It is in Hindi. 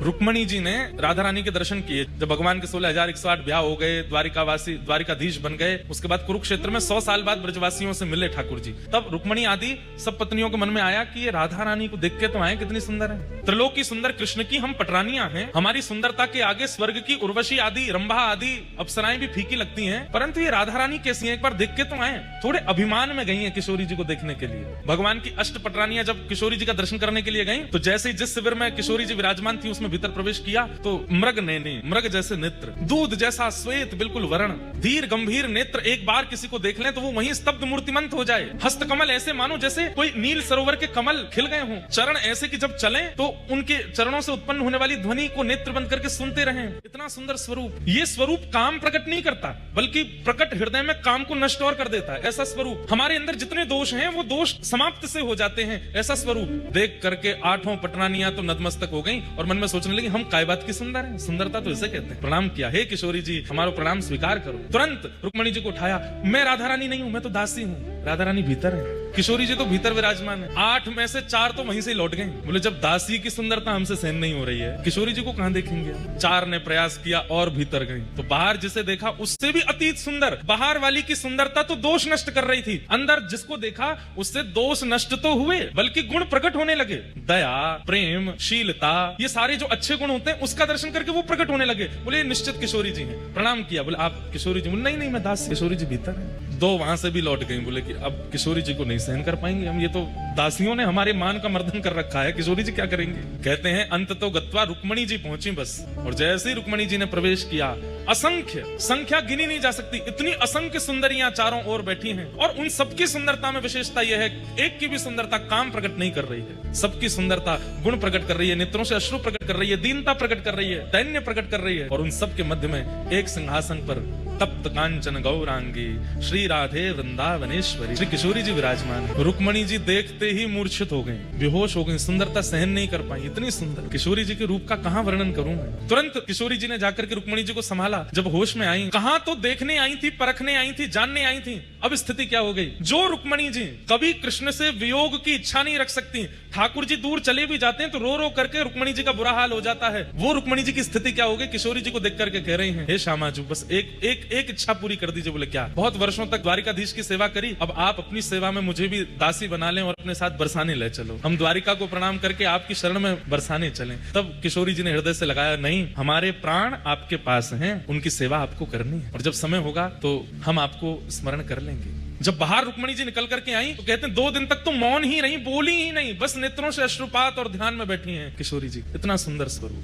रुक्मणी जी ने राधा रानी के दर्शन किए जब भगवान के 16,108 ब्याह हो गए, द्वारिकाधीश बन गए। उसके बाद कुरुक्षेत्र में 100 साल बाद ब्रजवासियों से मिले ठाकुर जी। तब रुक्मणी आदि सब पत्नियों के मन में आया कि ये राधा रानी को देख के तो आए, कितनी सुंदर है। त्रिलोक की सुंदर कृष्ण की हम पटरानियां हैं, हमारी सुंदरता के आगे स्वर्ग की उर्वशी आदि, रंभा आदि अप्सराएं भी फीकी लगती हैं, परंतु ये राधा रानी कैसी है, एक बार देख के तो आए। थोड़े अभिमान में गई हैं किशोरी जी को देखने के लिए। भगवान की अष्ट पटरानियां जब किशोरी जी का दर्शन करने के लिए गई, तो जैसे ही जिस शिविर में किशोरी जी विराजमान थी उसमें भीतर प्रवेश किया, तो मृग नैनी, मृग जैसे नेत्र, दूध जैसा श्वेत बिल्कुल वर्ण, धीर गंभीर नेत्र, एक बार किसी को देख लें तो वो वहीं स्तब्ध मूर्तिमंत हो जाए। हस्त कमल ऐसे मानो जैसे कोई नील सरोवर के कमल खिल गए हों। चरण ऐसे कि जब चलें तो उनके चरणों से उत्पन्न होने वाली ध्वनि को नेत्र बंद करके सुनते रहें। इतना सुंदर स्वरूप। ये स्वरूप काम प्रकट नहीं करता, बल्कि प्रकट हृदय में काम को नष्ट और कर देता है। ऐसा स्वरूप, हमारे अंदर जितने दोष हैं वो दोष समाप्त से हो जाते हैं। ऐसा स्वरूप देख करके 8 पटरानियां तो नतमस्तक हो गई और मन में सोचने लगी, हम काय बात की सुंदर हैं, सुंदरता तो इसे कहते हैं। प्रणाम किया, हे किशोरी जी हमारा प्रणाम स्वीकार करो। तुरंत रुक्मणी जी को उठाया, मैं राधा रानी नहीं हूं, मैं तो दासी हूं। राधा रानी भीतर है, किशोरी जी तो भीतर विराजमान है। 8 में से 4 तो वहीं से लौट गए। बोले जब दासी की सुंदरता हमसे सहन नहीं हो रही है, किशोरी जी को कहां देखेंगे। 4 ने प्रयास किया और भीतर गई, तो बाहर जिसे देखा उससे भी अतीत सुंदर। बाहर वाली की सुंदरता तो दोष नष्ट कर रही थी, अंदर जिसको देखा उससे दोष नष्ट तो हुए बल्कि गुण प्रकट होने लगे। दया, प्रेम, शीलता, ये सारे जो अच्छे गुण होते हैं उसका दर्शन करके वो प्रकट होने लगे। बोले निश्चित किशोरी जी हैं। प्रणाम किया, बोले आप किशोरी जी? बोले नहीं मैं दासी। किशोरी जी भीतर है। 2 वहां से भी लौट गई। बोले कि अब किशोरी जी को नहीं सहन कर पाएंगे हम, ये तो दासियों ने हमारे मान का मर्दन कर रखा है, किशोरी जी क्या करेंगे। कहते हैं अंत तो गत्वा रुक्मणी जी पहुंची बस। और जैसे ही रुक्मणी जी ने प्रवेश किया, असंख्य, संख्या गिनी नहीं जा सकती, इतनी असंख्य सुंदरियां चारों ओर बैठी हैं। और उन सबकी सुंदरता में विशेषता यह है, एक की भी सुंदरता काम प्रकट नहीं कर रही है, सबकी सुंदरता गुण प्रकट कर रही है, नेत्रों से अश्रु प्रकट कर रही है, दीनता प्रकट कर रही है, दैन्य प्रकट कर रही है। और उन सबके मध्य में एक सिंहासन पर तप्त कांचन गौरांगी श्री राधे वृंदावनेश्वरी श्री किशोरी जी विराजमान है। रुक्मणी जी देखते ही मूर्छित हो गई, बेहोश हो गई, सुंदरता सहन नहीं कर पाई। इतनी सुंदर किशोरी जी के रूप का कहां वर्णन करूं मैं। तुरंत किशोरी जी ने जाकर के रुक्मणी जी को संभाला। जब होश में आई, कहां तो देखने आई थी, परखने आई थी, जानने आई थी, अब स्थिति क्या हो गई। जो रुक्मणी जी कभी कृष्ण से वियोग की इच्छा नहीं रख सकती, ठाकुर जी दूर चले भी जाते हैं तो रो रो करके रुक्मणी जी का बुरा हाल हो जाता है, वो रुक्मणी जी की स्थिति क्या हो गई। किशोरी जी को देख करके कह रही हैं, हे श्यामाजू बस एक इच्छा पूरी कर दीजिए। बोले क्या? बहुत वर्षों तक द्वारिकाधीश की सेवा करी, अब आप अपनी सेवा में मुझे भी दासी बना लें और अपने साथ बरसाने ले चलो, हम द्वारिका को प्रणाम करके आपकी शरण में बरसाने चलें। तब किशोरी जी ने हृदय से लगाया, नहीं, हमारे प्राण आपके पास हैं, उनकी सेवा आपको करनी है, और जब समय होगा तो हम आपको स्मरण कर लेंगे। जब बाहर रुक्मणी जी निकल करके आई तो कहते हैं 2 दिन तक तो मौन ही रही, बोली ही नहीं, बस नेत्रों से अश्रुपात और ध्यान में बैठी हैं किशोरी जी। इतना सुंदर स्वरूप।